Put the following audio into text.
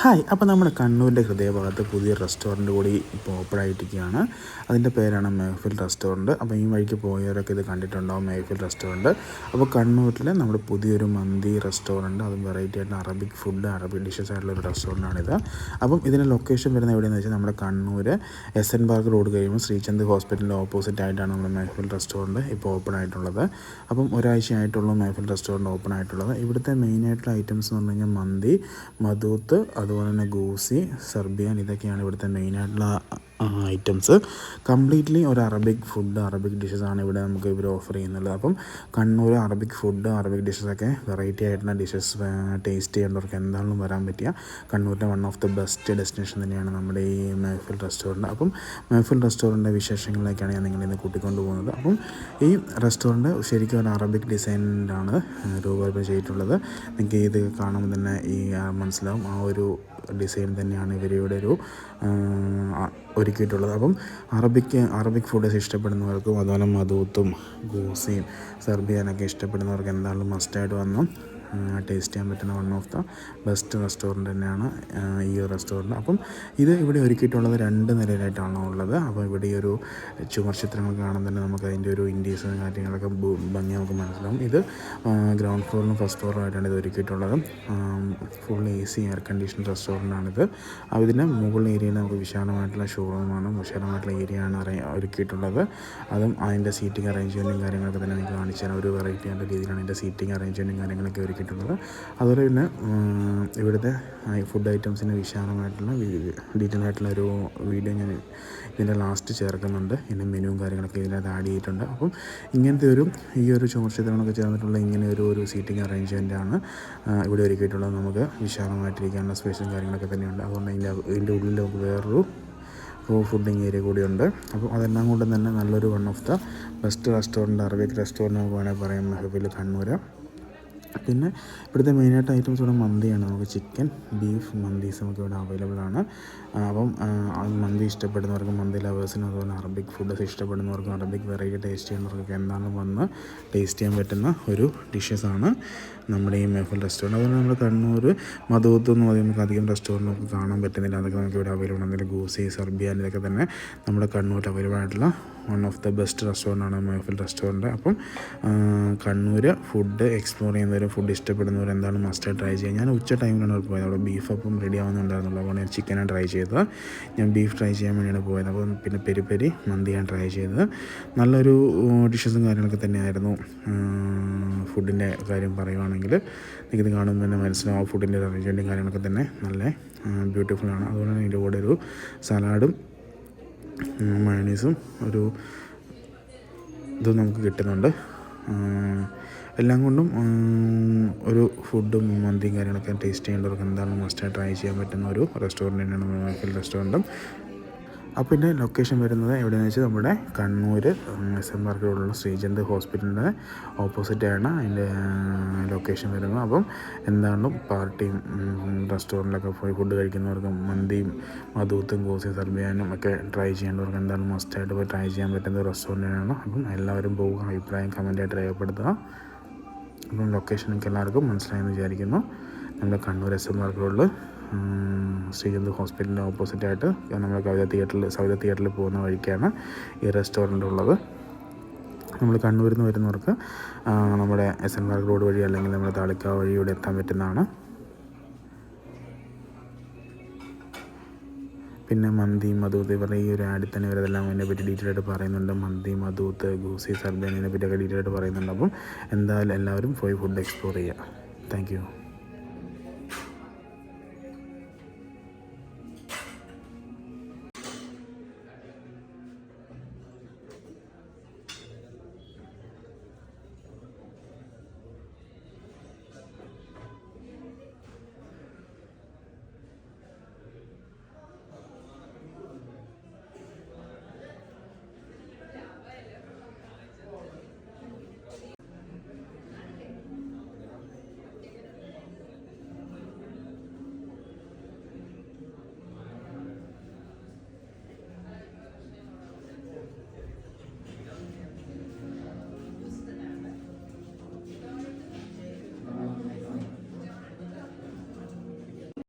Hi, അപ്പോൾ നമ്മുടെ കണ്ണൂരിൻ്റെ ഹൃദയഭാഗത്ത് പുതിയൊരു റെസ്റ്റോറൻറ്റ് കൂടി ഇപ്പോൾ ഓപ്പൺ ആയിട്ടിരിക്കുകയാണ്. അതിൻ്റെ പേരാണ് മെഹഫിൽ റെസ്റ്റോറൻറ്റ്. അപ്പോൾ ഈ വഴിക്ക് പോയവരൊക്കെ ഇത് കണ്ടിട്ടുണ്ടാവും, മെഹഫിൽ റെസ്റ്റോറൻറ്റ്. അപ്പോൾ കണ്ണൂരിൽ നമ്മുടെ പുതിയൊരു മന്തി റെസ്റ്റോറൻറ്റ്, അതും വെറൈറ്റി ആയിട്ട് അറബിക് ഫുഡ്, അറബിക് ഡിഷസ് ആയിട്ടുള്ള ഒരു റെസ്റ്റോറൻറ്റാണിത്. അപ്പം ഇതിൻ്റെ ലൊക്കേഷൻ വരുന്നത് എവിടെയെന്ന് വെച്ചാൽ നമ്മുടെ കണ്ണൂർ SN പാർക്ക് റോഡ് കഴിയുമ്പോൾ ശ്രീചന്ദ് ഹോസ്പിറ്റലിൻ്റെ ഓപ്പോസിറ്റ് ആയിട്ടാണ് നമ്മുടെ മെഹഫിൽ റെസ്റ്റോറൻറ്റ് ഇപ്പോൾ ഓപ്പൺ ആയിട്ടുള്ളത്. അപ്പം ഒരാഴ്ചയായിട്ടുള്ള മെഹഫിൽ റെസ്റ്റോറൻറ്റ് ഓപ്പൺ ആയിട്ടുള്ളത്. ഇവിടുത്തെ മെയിനായിട്ടുള്ള ഐറ്റംസ് എന്ന് പറഞ്ഞു കഴിഞ്ഞാൽ മന്തി, മധൂത്ത്, അതുപോലെ തന്നെ ഗൂസി, സെർബിയൻ, ഇതൊക്കെയാണ് ഇവിടുത്തെ മെയിനായിട്ടുള്ള ഐറ്റംസ്. കംപ്ലീറ്റ്ലി ഒരു അറബിക് ഫുഡ്, അറബിക് ഡിഷസാണ് ഇവിടെ നമുക്ക് ഇവർ ഓഫർ ചെയ്യുന്നത്. അപ്പം കണ്ണൂർ അറബിക് ഫുഡ്, അറബിക് ഡിഷസൊക്കെ വെറൈറ്റി ആയിട്ടുള്ള ഡിഷസ് ടേസ്റ്റ് ചെയ്യേണ്ടവർക്ക് എന്താണെങ്കിലും വരാൻ പറ്റിയ കണ്ണൂരിലെ one of the best destination തന്നെയാണ് നമ്മുടെ ഈ മെഹഫിൽ റെസ്റ്റോറൻറ്റ്. അപ്പം മെഹഫിൽ റെസ്റ്റോറൻറ്റിൻ്റെ വിശേഷങ്ങളിലേക്കാണ് ഞാൻ നിങ്ങളിന്ന് കൂട്ടിക്കൊണ്ട് പോകുന്നത്. അപ്പം ഈ റെസ്റ്റോറൻറ്റ് ശരിക്കും ഒരു അറബിക് ഡിസൈനിലാണ് രൂപകൽപ്പന ചെയ്തിട്ടുള്ളത്. നിങ്ങൾക്ക് ഇത് കാണുമ്പോൾ തന്നെ മനസ്സിലാവും, ആ ഒരു ഡിസൈൻ തന്നെയാണ് ഇവരുടെ ഒരു ഒരുക്കിയിട്ടുള്ളത്. അപ്പം അറബിക് ഫുഡ്സ് ഇഷ്ടപ്പെടുന്നവർക്കും അതുപോലെ മധൂത്തും ഗൂസിയും സെർബിയാനൊക്കെ ഇഷ്ടപ്പെടുന്നവർക്ക് എന്തായാലും മസ്റ്റായിട്ട് വന്ന് ടേസ്റ്റ് ചെയ്യാൻ പറ്റുന്ന one of the best restaurant തന്നെയാണ് ഈ ഒരു റെസ്റ്റോറൻറ്റ്. അപ്പം ഇത് ഇവിടെ ഒരുക്കിയിട്ടുള്ളത് 2 നിലയിലായിട്ടാണ് ഉള്ളത്. അപ്പോൾ ഇവിടെ ഈ ഒരു ചുമർ ചിത്രങ്ങൾ കാണാൻ തന്നെ നമുക്ക് അതിൻ്റെ ഒരു ഇൻറ്റീരിയേഴ്സും കാര്യങ്ങളൊക്കെ ഭംഗി നമുക്ക് മനസ്സിലാവും. ഇത് ഗ്രൗണ്ട് ഫ്ലോറിലും ഫസ്റ്റ് ഫ്ലോറിലായിട്ടാണ് ഇത് ഒരുക്കിയിട്ടുള്ളത്. ഫുൾ AC എയർ കണ്ടീഷൻ റെസ്റ്റോറൻറ്റാണിത്. ഇതിൻ്റെ മുകളിൽ ഏരിയയിൽ നമുക്ക് വിശാലമായിട്ടുള്ള ഷോറൂമാണ്, വിശാലമായിട്ടുള്ള ഏരിയയാണ് ഒരുക്കിയിട്ടുള്ളത്. അതും അതിൻ്റെ സീറ്റിംഗ് അറേഞ്ച്മെൻറ്റും കാര്യങ്ങളൊക്കെ തന്നെ നിങ്ങൾക്ക് കാണിച്ചു തരാം. ഒരു വെറൈറ്റി ആയിട്ടുള്ള രീതിയിലാണ് ഇതിൻ്റെ സീറ്റിംഗ് അറേഞ്ച്മെൻറ്റും കാര്യങ്ങളൊക്കെ ഒരുക്കിയിട്ടുള്ളത്. അതുപോലെ പിന്നെ ഇവിടുത്തെ ഫുഡ് ഐറ്റംസിൻ്റെ വിശാലമായിട്ടുള്ള ഡീറ്റെയിൽ ആയിട്ടുള്ള ഒരു വീഡിയോ ഞാൻ ഇതിൻ്റെ ലാസ്റ്റ് ചേർക്കുന്നുണ്ട്. ഇതിൻ്റെ മെനുവും കാര്യങ്ങളൊക്കെ ഇതിനകത്ത് ആഡ് ചെയ്തിട്ടുണ്ട്. അപ്പം ഇങ്ങനത്തെ ഈ ഒരു ചുമർച്ചിത്രങ്ങളൊക്കെ ചേർന്നിട്ടുള്ള ഇങ്ങനെ ഒരു സീറ്റിംഗ് അറേഞ്ച്മെൻറ്റാണ് ഇവിടെ ഒരുക്കിയിട്ടുള്ളത്. നമുക്ക് വിശാലമായിട്ടിരിക്കാനുള്ള സ്പേസും കാര്യങ്ങളൊക്കെ തന്നെയുണ്ട്. അതുകൊണ്ട് ഇതിൻ്റെ ഉള്ളിൽ നമുക്ക് വേറൊരു ഫുഡിങ് ഏരിയ കൂടിയുണ്ട്. അപ്പോൾ അതെല്ലാം കൊണ്ട് തന്നെ നല്ലൊരു one of the best restaurant, Arabic restaurant നമുക്ക് വേണമെങ്കിൽ പറയാം മെഹഫിൽ കണ്ണൂർ. പിന്നെ ഇവിടുത്തെ മെയിനായിട്ട് ഐറ്റംസ് ഇവിടെ മന്തിയാണ്. നമുക്ക് ചിക്കൻ, ബീഫ് മന്തീസ് നമുക്ക് ഇവിടെ അവൈലബിൾ ആണ്. അപ്പം മന്തി ഇഷ്ടപ്പെടുന്നവർക്കും, മന്തി ലവേഴ്സിനും, അതുപോലെ അറബിക് ഫുഡ്സ് ഇഷ്ടപ്പെടുന്നവർക്കും, അറബിക് വെറൈറ്റി ടേസ്റ്റ് ചെയ്യുന്നവർക്കൊക്കെ എന്താണ് വന്ന് ടേസ്റ്റ് ചെയ്യാൻ പറ്റുന്ന ഒരു ഡിഷസാണ് നമ്മുടെ ഈ മെഹഫിൽ റെസ്റ്റോറൻറ്റ്. അതുപോലെ നമ്മുടെ കണ്ണൂർ മധൂത്ത് എന്ന് പറയുമ്പോൾ നമുക്ക് അധികം റെസ്റ്റോറൻറ്റ് നമുക്ക് കാണാൻ പറ്റുന്നില്ല. അതൊക്കെ നമുക്ക് ഇവിടെ അവൈലബിൾ ആണ്. അതിൽ ഗൂസി, സെർബിയാൻ, ഇതൊക്കെ തന്നെ നമ്മുടെ കണ്ണൂർ അവൈലബിൾ ആയിട്ടുള്ള വൺ ഓഫ് ദ ബെസ്റ്റ് റെസ്റ്റോറൻറ്റാണ് മെഹഫിൽ റെസ്റ്റോറൻറ്റ്. അപ്പം കണ്ണൂർ ഫുഡ് എക്സ്പ്ലോർ ചെയ്യുന്നവരും ഫുഡ് ഇഷ്ടപ്പെടുന്നവർ എന്താണ് മസ്റ്റ് ട്രൈ ചെയ്യുക. ഞാൻ ഉച്ച ടൈമിലാണ് പോയത്. അവിടെ ബീഫ് അപ്പം റെഡി ആവുന്നുണ്ടായിരുന്നുള്ളൂ. അപ്പോൾ ഞാൻ ചിക്കനാണ് ട്രൈ ചെയ്തത്. ഞാൻ ബീഫ് ട്രൈ ചെയ്യാൻ വേണ്ടിയാണ് പോയത്. അപ്പം പിന്നെ പെരി മന്തിയാണ് ട്രൈ ചെയ്തത്. നല്ലൊരു ഡിഷസും കാര്യങ്ങളൊക്കെ തന്നെയായിരുന്നു. ഫുഡിൻ്റെ കാര്യം പറയുവാണെങ്കിൽ നിങ്ങൾക്കിത് കാണുമ്പോൾ തന്നെ മനസ്സിലാവും, ആ ഫുഡിൻ്റെ അറേഞ്ച്മെൻറ്റും കാര്യങ്ങളൊക്കെ തന്നെ നല്ല ബ്യൂട്ടിഫുള്ളാണ്. അതുപോലെ തന്നെ ഇതിൻ്റെ കൂടെ ഒരു സലാഡും മയണീസും ഇതും നമുക്ക് കിട്ടുന്നുണ്ട്. എല്ലാം കൊണ്ടും ഒരു ഫുഡും മന്തിയും കാര്യങ്ങളൊക്കെ ടേസ്റ്റ് ചെയ്യേണ്ടവർക്ക് എന്താണ് മസ്റ്റായി ട്രൈ ചെയ്യാൻ പറ്റുന്ന ഒരു റെസ്റ്റോറൻറ്റ് തന്നെയാണ് മെഹഫിൽ റെസ്റ്റോറൻറ്റും. അപ്പോൾ ഇതിൻ്റെ ലൊക്കേഷൻ വരുന്നത് എവിടെയെന്ന് വെച്ചാൽ നമ്മുടെ കണ്ണൂർ SN പാർക്ക് റോഡിലുള്ള ശ്രീചന്ദ് ഹോസ്പിറ്റലിൻ്റെ ഓപ്പോസിറ്റാണ് അതിൻ്റെ ലൊക്കേഷൻ വരുന്നത്. അപ്പം എന്താണ്ടും പാർട്ടിയും റെസ്റ്റോറൻറ്റിലൊക്കെ പോയി ഫുഡ് കഴിക്കുന്നവർക്കും മന്തിയും മധൂത്തും ഗോസിയും സെർബിയാനും ഒക്കെ ട്രൈ ചെയ്യേണ്ടവർക്ക് എന്തായാലും മസ്റ്റായിട്ട് പോയി ട്രൈ ചെയ്യാൻ പറ്റുന്ന ഒരു റെസ്റ്റോറൻറ്റാണ്. അപ്പം എല്ലാവരും പോവുക, അഭിപ്രായം കമൻറ്റായിട്ട് രേഖപ്പെടുത്തുക. അപ്പം ലൊക്കേഷൻ നിങ്ങൾക്ക് എല്ലാവർക്കും മനസ്സിലായെന്ന് വിചാരിക്കുന്നു. നമ്മുടെ കണ്ണൂർ SN പാർക്ക് റോഡിൽ ശ്രീചന്ദ് ഹോസ്പിറ്റലിൻ്റെ ഓപ്പോസിറ്റായിട്ട് നമ്മൾ സൗദ തിയേറ്ററിൽ പോകുന്ന വഴിക്കാണ് ഈ റെസ്റ്റോറൻറ്റ് ഉള്ളത്. നമ്മൾ കണ്ണൂരിൽ നിന്ന് വരുന്നവർക്ക് നമ്മുടെ SN പാർക്ക് റോഡ് വഴി അല്ലെങ്കിൽ നമ്മുടെ താളിക്കാവ് വഴി ഇവിടെ എത്താൻ പറ്റുന്നതാണ്. പിന്നെ മന്തി, മധൂത്ത്, ഇവരുടെ ഈ ഒരു ആഡിൽ തന്നെ ഇവരെല്ലാം അതിനെ പറ്റി ഡീറ്റെയിൽ ആയിട്ട് പറയുന്നുണ്ട്. മന്തി, മധൂത്ത്, ഗൂസി, സെർബിയൻ, ഇതിനെ പറ്റിയൊക്കെ ഡീറ്റെയിൽ ആയിട്ട് പറയുന്നുണ്ട്. അപ്പം എന്തായാലും എല്ലാവരും പോയി ഫുഡ് എക്സ്പ്ലോർ ചെയ്യുക. Thank you.